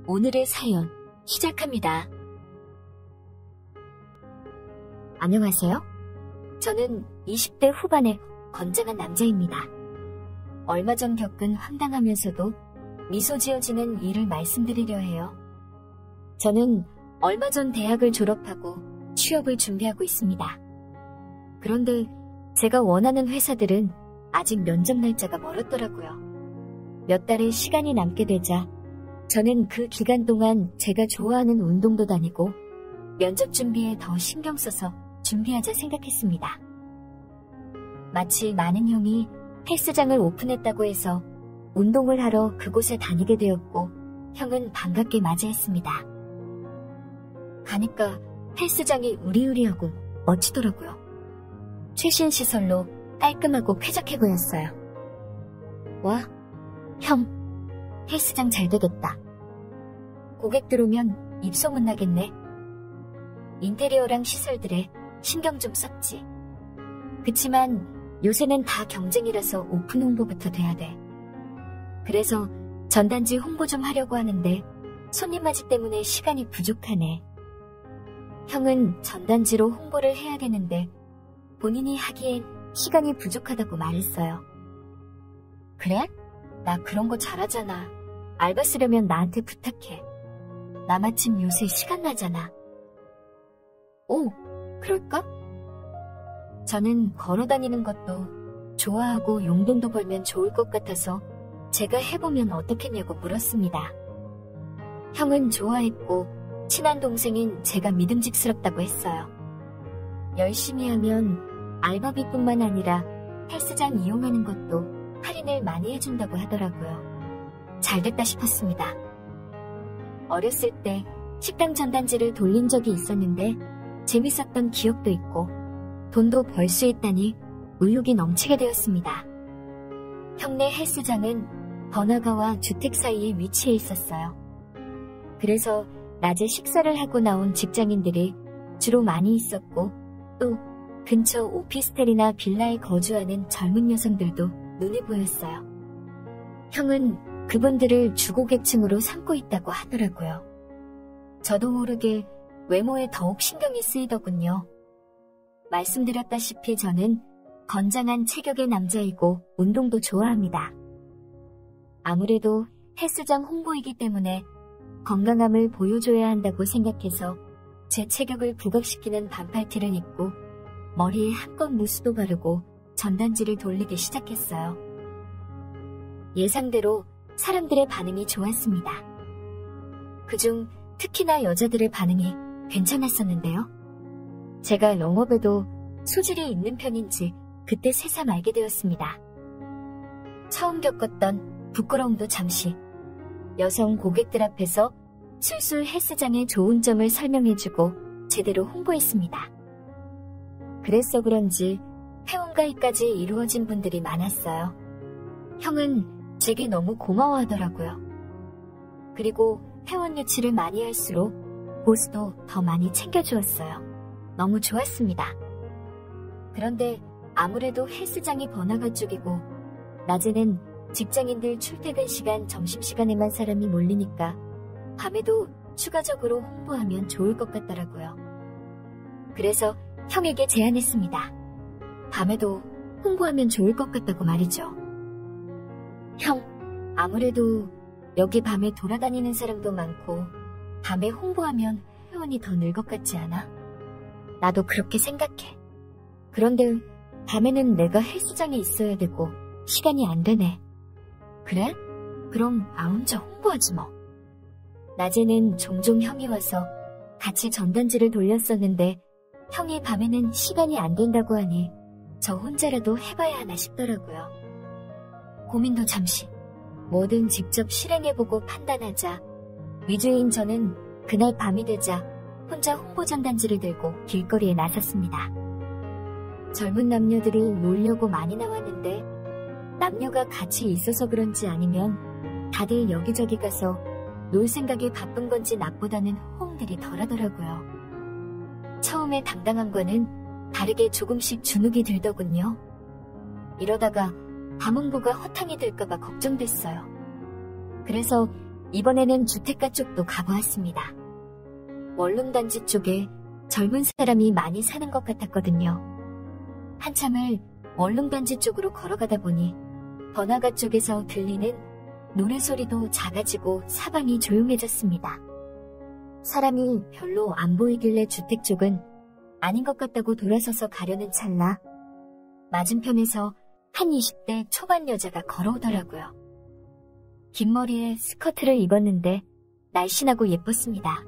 오늘의 사연 시작합니다. 안녕하세요. 저는 20대 후반의 건장한 남자입니다. 얼마 전 겪은 황당하면서도 미소 지어지는 일을 말씀드리려 해요. 저는 얼마 전 대학을 졸업하고 취업을 준비하고 있습니다. 그런데 제가 원하는 회사들은 아직 면접 날짜가 멀었더라고요. 몇 달의 시간이 남게 되자 저는 그 기간 동안 제가 좋아하는 운동도 다니고 면접 준비에 더 신경 써서 준비하자 생각했습니다. 마치 많은 형이 헬스장을 오픈했다고 해서 운동을 하러 그곳에 다니게 되었고 형은 반갑게 맞이했습니다. 가니까 헬스장이 으리으리하고 멋지더라고요. 최신 시설로 깔끔하고 쾌적해 보였어요. 와, 형, 헬스장 잘 되겠다. 고객들 오면 입소문 나겠네. 인테리어랑 시설들에 신경 좀 썼지. 그치만 요새는 다 경쟁이라서 오픈 홍보부터 돼야 돼. 그래서 전단지 홍보 좀 하려고 하는데 손님 맞이 때문에 시간이 부족하네. 형은 전단지로 홍보를 해야 되는데 본인이 하기엔 시간이 부족하다고 말했어요. 그래? 나 그런 거 잘하잖아. 알바 쓰려면 나한테 부탁해. 나 마침 요새 시간 나잖아. 오, 그럴까? 저는 걸어다니는 것도 좋아하고 용돈도 벌면 좋을 것 같아서 제가 해보면 어떻겠냐고 물었습니다. 형은 좋아했고 친한 동생인 제가 믿음직스럽다고 했어요. 열심히 하면 알바비뿐만 아니라 헬스장 이용하는 것도 할인을 많이 해준다고 하더라고요. 잘됐다 싶었습니다. 어렸을 때 식당 전단지를 돌린 적이 있었는데 재밌었던 기억도 있고 돈도 벌 수 있다니 의욕이 넘치게 되었습니다. 형네 헬스장은 번화가와 주택 사이에 위치해 있었어요. 그래서 낮에 식사를 하고 나온 직장인들이 주로 많이 있었고 또 근처 오피스텔이나 빌라에 거주하는 젊은 여성들도 눈에 보였어요. 형은 그분들을 주고객층으로 삼고 있다고 하더라고요. 저도 모르게 외모에 더욱 신경이 쓰이더군요. 말씀드렸다시피 저는 건장한 체격의 남자이고 운동도 좋아합니다. 아무래도 헬스장 홍보이기 때문에 건강함을 보여줘야 한다고 생각해서 제 체격을 부각시키는 반팔티를 입고 머리에 한껏 무스도 바르고 전단지를 돌리기 시작했어요. 예상대로 사람들의 반응이 좋았습니다. 그중 특히나 여자들의 반응이 괜찮았었는데요. 제가 영업에도 소질이 있는 편인지 그때 새삼 알게 되었습니다. 처음 겪었던 부끄러움도 잠시 여성 고객들 앞에서 술술 헬스장의 좋은 점을 설명해주고 제대로 홍보했습니다. 그래서 그런지 회원가입까지 이루어진 분들이 많았어요. 형은 제게 너무 고마워하더라고요. 그리고 회원 유치를 많이 할수록 보수도 더 많이 챙겨주었어요. 너무 좋았습니다. 그런데 아무래도 헬스장이 번화가 쪽이고 낮에는 직장인들 출퇴근 시간 점심시간에만 사람이 몰리니까 밤에도 추가적으로 홍보하면 좋을 것 같더라고요. 그래서 형에게 제안했습니다. 밤에도 홍보하면 좋을 것 같다고 말이죠. 형, 아무래도 여기 밤에 돌아다니는 사람도 많고 밤에 홍보하면 회원이 더 늘 것 같지 않아? 나도 그렇게 생각해. 그런데 밤에는 내가 헬스장에 있어야 되고 시간이 안 되네. 그래? 그럼 나 혼자 홍보하지 뭐. 낮에는 종종 형이 와서 같이 전단지를 돌렸었는데 형이 밤에는 시간이 안 된다고 하니 저 혼자라도 해봐야 하나 싶더라고요. 고민도 잠시, 뭐든 직접 실행해보고 판단하자 위주인 저는 그날 밤이 되자 혼자 홍보 전단지를 들고 길거리에 나섰습니다. 젊은 남녀들이 놀려고 많이 나왔는데 남녀가 같이 있어서 그런지 아니면 다들 여기저기 가서 놀 생각에 바쁜 건지 낮보다는 호응들이 덜하더라고요. 처음에 당당함과는 다르게 조금씩 주눅이 들더군요. 이러다가 밤 홍보가 허탕이 될까봐 걱정됐어요. 그래서 이번에는 주택가 쪽도 가보았습니다. 원룸단지 쪽에 젊은 사람이 많이 사는 것 같았거든요. 한참을 원룸단지 쪽으로 걸어가다 보니 번화가 쪽에서 들리는 노래소리도 작아지고 사방이 조용해졌습니다. 사람이 별로 안 보이길래 주택 쪽은 아닌 것 같다고 돌아서서 가려는 찰나 맞은편에서 한 20대 초반 여자가 걸어오더라고요. 긴 머리에 스커트를 입었는데 날씬하고 예뻤습니다.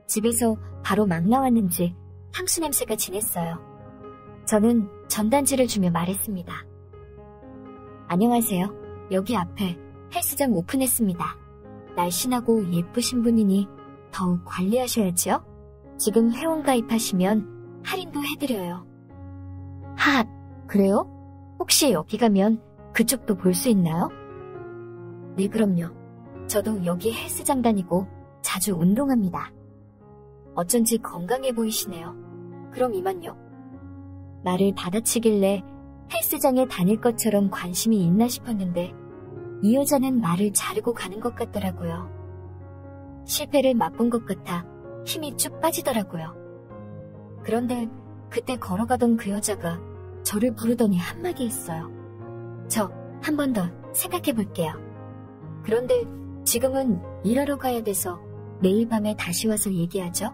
집에서 바로 막 나왔는지 향수 냄새가 진했어요. 저는 전단지를 주며 말했습니다. 안녕하세요. 여기 앞에 헬스장 오픈했습니다. 날씬하고 예쁘신 분이니 더욱 관리하셔야지요. 지금 회원 가입하시면 할인도 해드려요. 핫, 그래요? 혹시 여기 가면 그쪽도 볼 수 있나요? 네, 그럼요. 저도 여기 헬스장 다니고 자주 운동합니다. 어쩐지 건강해 보이시네요. 그럼 이만요. 말을 받아치길래 헬스장에 다닐 것처럼 관심이 있나 싶었는데 이 여자는 말을 자르고 가는 것 같더라고요. 실패를 맛본 것 같아 힘이 쭉 빠지더라고요. 그런데 그때 걸어가던 그 여자가 저를 부르더니 한마디 했어요. 저 한 번 더 생각해 볼게요. 그런데 지금은 일하러 가야 돼서 내일 밤에 다시 와서 얘기하죠.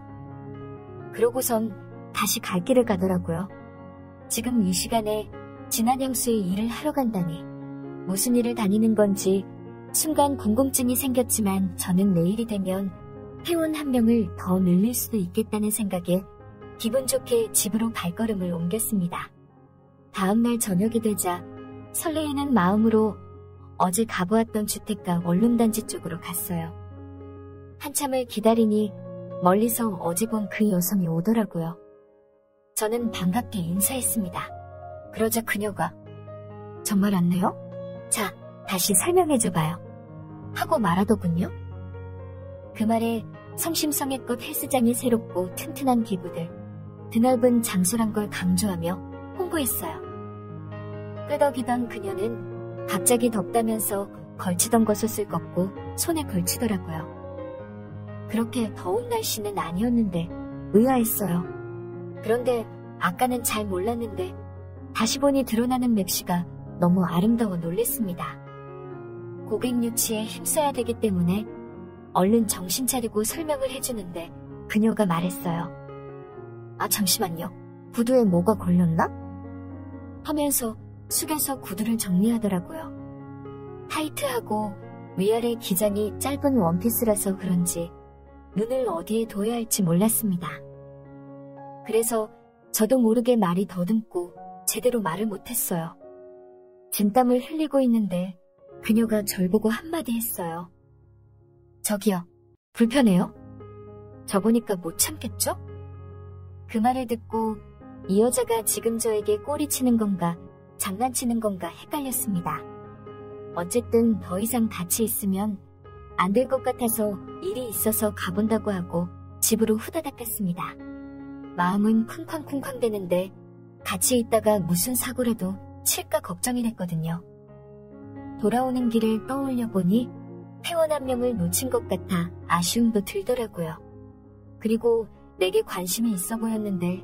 그러고선 다시 갈 길을 가더라고요. 지금 이 시간에 진한 향수의 일을 하러 간다니 무슨 일을 다니는 건지 순간 궁금증이 생겼지만 저는 내일이 되면 회원 한 명을 더 늘릴 수도 있겠다는 생각에 기분 좋게 집으로 발걸음을 옮겼습니다. 다음날 저녁이 되자 설레이는 마음으로 어제 가보았던 주택가 원룸단지 쪽으로 갔어요. 한참을 기다리니 멀리서 어제 본 그 여성이 오더라고요. 저는 반갑게 인사했습니다. 그러자 그녀가 정말 왔네요? 자, 다시 설명해줘봐요. 하고 말하더군요. 그 말에 성심성의껏 헬스장이 새롭고 튼튼한 기구들, 드넓은 장소란 걸 강조하며 홍보했어요. 끄덕이던 그녀는 갑자기 덥다면서 걸치던 겉옷을 꺾고 손에 걸치더라고요. 그렇게 더운 날씨는 아니었는데 의아했어요. 그런데 아까는 잘 몰랐는데 다시 보니 드러나는 맵시가 너무 아름다워 놀랬습니다. 고객 유치에 힘써야 되기 때문에 얼른 정신 차리고 설명을 해주는데 그녀가 말했어요. 아, 잠시만요. 구두에 뭐가 걸렸나? 하면서 숙여서 구두를 정리하더라고요. 타이트하고 위아래 기장이 짧은 원피스라서 그런지 눈을 어디에 둬야 할지 몰랐습니다. 그래서 저도 모르게 말이 더듬고 제대로 말을 못했어요. 진땀을 흘리고 있는데 그녀가 절 보고 한마디 했어요. 저기요, 불편해요? 저 보니까 못 참겠죠? 그 말을 듣고 이 여자가 지금 저에게 꼬리치는 건가 장난치는 건가 헷갈렸습니다. 어쨌든 더 이상 같이 있으면 안 될 것 같아서 일이 있어서 가본다고 하고 집으로 후다닥 갔습니다. 마음은 쿵쾅쿵쾅 대는데 같이 있다가 무슨 사고라도 칠까 걱정이 됐거든요. 돌아오는 길을 떠올려 보니 회원 한 명을 놓친 것 같아 아쉬움도 들더라고요. 그리고 내게 관심이 있어 보였는데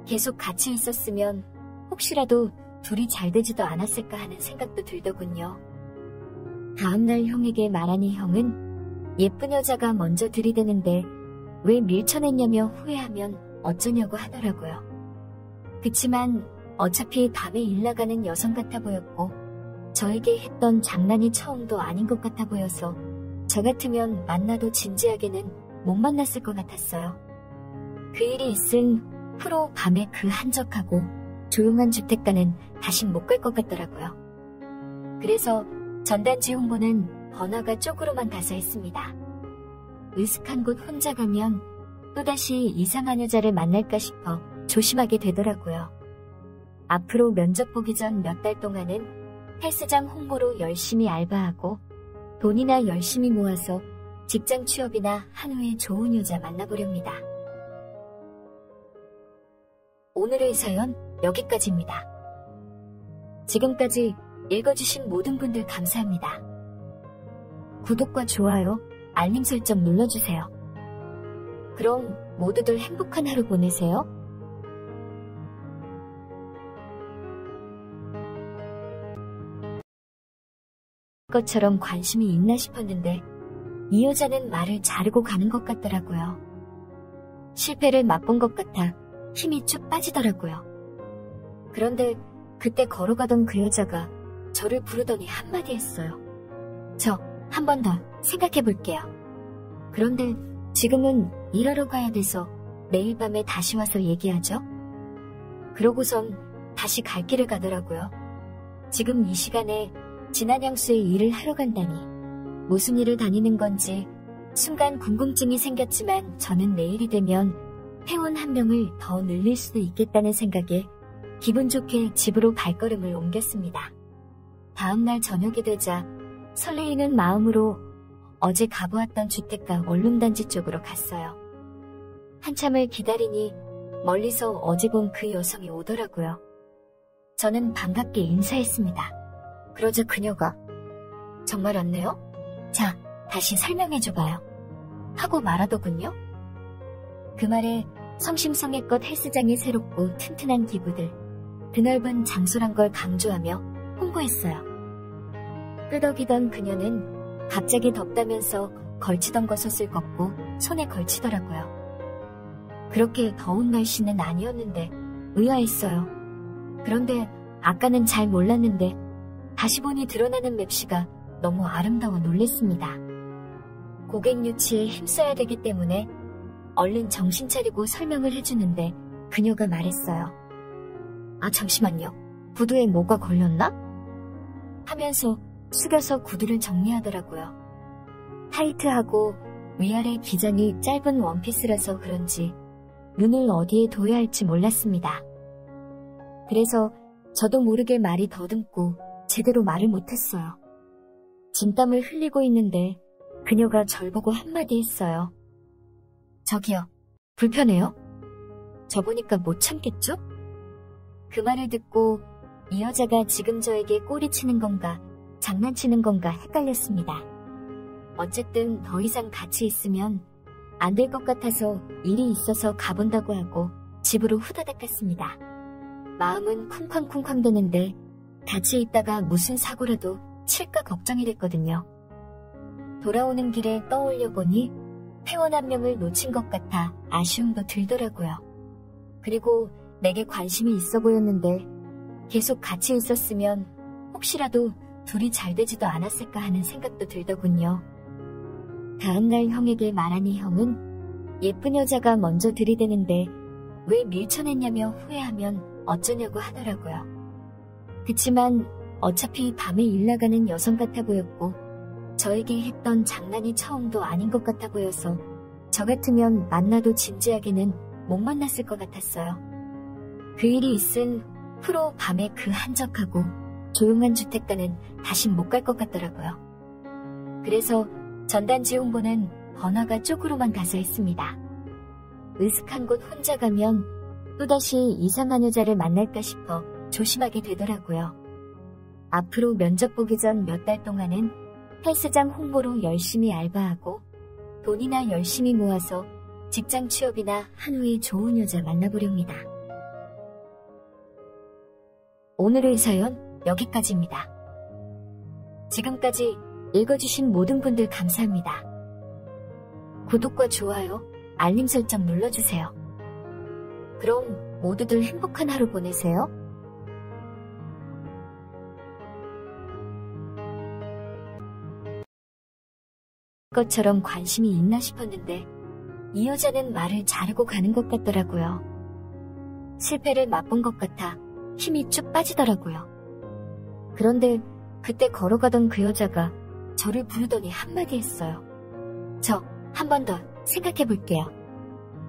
계속 같이 있었으면 혹시라도 둘이 잘 되지도 않았을까 하는 생각도 들더군요. 다음날 형에게 말하니 형은 예쁜 여자가 먼저 들이대는데 왜 밀쳐냈냐며 후회하면 어쩌냐고 하더라고요. 그치만 어차피 밤에 일 나가는 여성 같아 보였고 저에게 했던 장난이 처음도 아닌 것 같아 보여서 저 같으면 만나도 진지하게는 못 만났을 것 같았어요. 그 일이 있은 후로 밤에 그 한적하고 조용한 주택가는 다신 못 갈 것 같더라고요. 그래서 전단지 홍보는 번화가 쪽으로만 가서 했습니다. 으슥한 곳 혼자 가면 또다시 이상한 여자를 만날까 싶어 조심하게 되더라고요. 앞으로 면접 보기 전 몇 달 동안은 헬스장 홍보로 열심히 알바하고 돈이나 열심히 모아서 직장 취업이나 한 후에 좋은 여자 만나보렵니다. 오늘의 사연 여기까지입니다. 지금까지 읽어주신 모든 분들 감사합니다. 구독과 좋아요, 알림 설정 눌러주세요. 그럼 모두들 행복한 하루 보내세요. 것처럼 관심이 있나 싶었는데 이 여자는 말을 자르고 가는 것 같더라고요. 실패를 맛본 것 같아 힘이 쭉 빠지더라고요. 그런데 그때 걸어가던 그 여자가 저를 부르더니 한마디 했어요. 저 한 번 더 생각해 볼게요. 그런데 지금은 일하러 가야 돼서 내일 밤에 다시 와서 얘기하죠. 그러고선 다시 갈 길을 가더라고요. 지금 이 시간에 진한 향수에 일을 하러 간다니 무슨 일을 다니는 건지 순간 궁금증이 생겼지만 저는 내일이 되면 회원 한 명을 더 늘릴 수도 있겠다는 생각에 기분 좋게 집으로 발걸음을 옮겼습니다. 다음날 저녁이 되자 설레이는 마음으로 어제 가보았던 주택가 원룸단지 쪽으로 갔어요. 한참을 기다리니 멀리서 어제 본 그 여성이 오더라고요. 저는 반갑게 인사했습니다. 그러자 그녀가 정말 왔네요? 자, 다시 설명해줘봐요. 하고 말하더군요. 그 말에 성심성의껏 헬스장이 새롭고 튼튼한 기구들, 드넓은 장소란 걸 강조하며 홍보했어요. 끄덕이던 그녀는 갑자기 덥다면서 걸치던 것옷을 걷고 손에 걸치더라고요. 그렇게 더운 날씨는 아니었는데 의아했어요. 그런데 아까는 잘 몰랐는데 다시 보니 드러나는 맵시가 너무 아름다워 놀랬습니다. 고객 유치에 힘써야 되기 때문에 얼른 정신 차리고 설명을 해주는데 그녀가 말했어요. 아, 잠시만요. 구두에 뭐가 걸렸나? 하면서 숙여서 구두를 정리하더라고요. 타이트하고 위아래 기장이 짧은 원피스라서 그런지 눈을 어디에 둬야 할지 몰랐습니다. 그래서 저도 모르게 말이 더듬고 제대로 말을 못했어요. 진땀을 흘리고 있는데 그녀가 절 보고 한마디 했어요. 저기요, 불편해요? 저 보니까 못 참겠죠? 그 말을 듣고 이 여자가 지금 저에게 꼬리치는 건가 장난치는 건가 헷갈렸습니다. 어쨌든 더 이상 같이 있으면 안 될 것 같아서 일이 있어서 가본다고 하고 집으로 후다닥 갔습니다. 마음은 쿵쾅쿵쾅 되는데 같이 있다가 무슨 사고라도 칠까 걱정이 됐거든요. 돌아오는 길에 떠올려 보니 회원 한 명을 놓친 것 같아 아쉬움도 들더라고요. 그리고 내게 관심이 있어 보였는데 계속 같이 있었으면 혹시라도 둘이 잘 되지도 않았을까 하는 생각도 들더군요. 다음날 형에게 말하니 형은 예쁜 여자가 먼저 들이대는데 왜 밀쳐냈냐며 후회하면 어쩌냐고 하더라고요. 그치만 어차피 밤에 일 나가는 여성 같아 보였고 저에게 했던 장난이 처음도 아닌 것 같아 보여서 저 같으면 만나도 진지하게는 못 만났을 것 같았어요. 그 일이 있은 후로 밤에 그 한적하고 조용한 주택가는 다시 못 갈 것 같더라고요. 그래서 전단지 홍보는 번화가 쪽으로만 가서 했습니다. 으슥한 곳 혼자 가면 또다시 이상한 여자를 만날까 싶어 조심하게 되더라고요. 앞으로 면접 보기 전 몇 달 동안은 헬스장 홍보로 열심히 알바하고 돈이나 열심히 모아서 직장 취업이나 한 후에 좋은 여자 만나보렵니다. 오늘의 사연 여기까지입니다. 지금까지 읽어주신 모든 분들 감사합니다. 구독과 좋아요, 알림 설정 눌러주세요. 그럼 모두들 행복한 하루 보내세요. 것처럼 관심이 있나 싶었는데 이 여자는 말을 자르고 가는 것 같더라고요. 실패를 맛본 것 같아 힘이 쭉 빠지더라고요. 그런데 그때 걸어가던 그 여자가 저를 부르더니 한마디 했어요. 저 한 번 더 생각해 볼게요.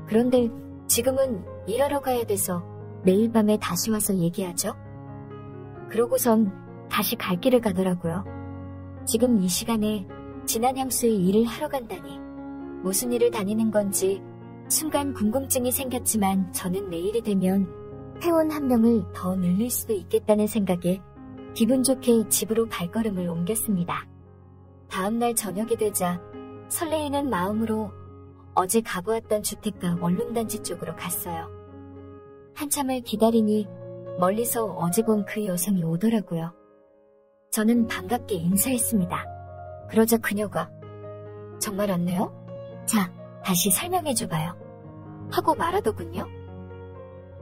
그런데 지금은 일하러 가야 돼서 내일 밤에 다시 와서 얘기하죠. 그러고선 다시 갈 길을 가더라고요. 지금 이 시간에 진한 향수에 일을 하러 간다니 무슨 일을 다니는 건지 순간 궁금증이 생겼지만 저는 내일이 되면 회원 한 명을 더 늘릴 수도 있겠다는 생각에 기분 좋게 집으로 발걸음을 옮겼습니다. 다음날 저녁이 되자 설레이는 마음으로 어제 가보았던 주택가 원룸단지 쪽으로 갔어요. 한참을 기다리니 멀리서 어제 본 그 여성이 오더라고요. 저는 반갑게 인사했습니다. 그러자 그녀가 정말 왔네요? 자, 다시 설명해줘봐요. 하고 말하더군요.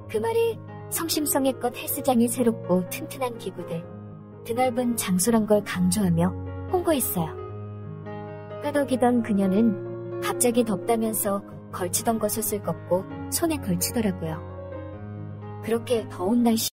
그 말이 성심성의껏 헬스장이 새롭고 튼튼한 기구들, 드넓은 장소란 걸 강조하며 홍보했어요. 끄덕이던 그녀는 갑자기 덥다면서 걸치던 것옷을 걷고 손에 걸치더라고요. 그렇게 더운 날씨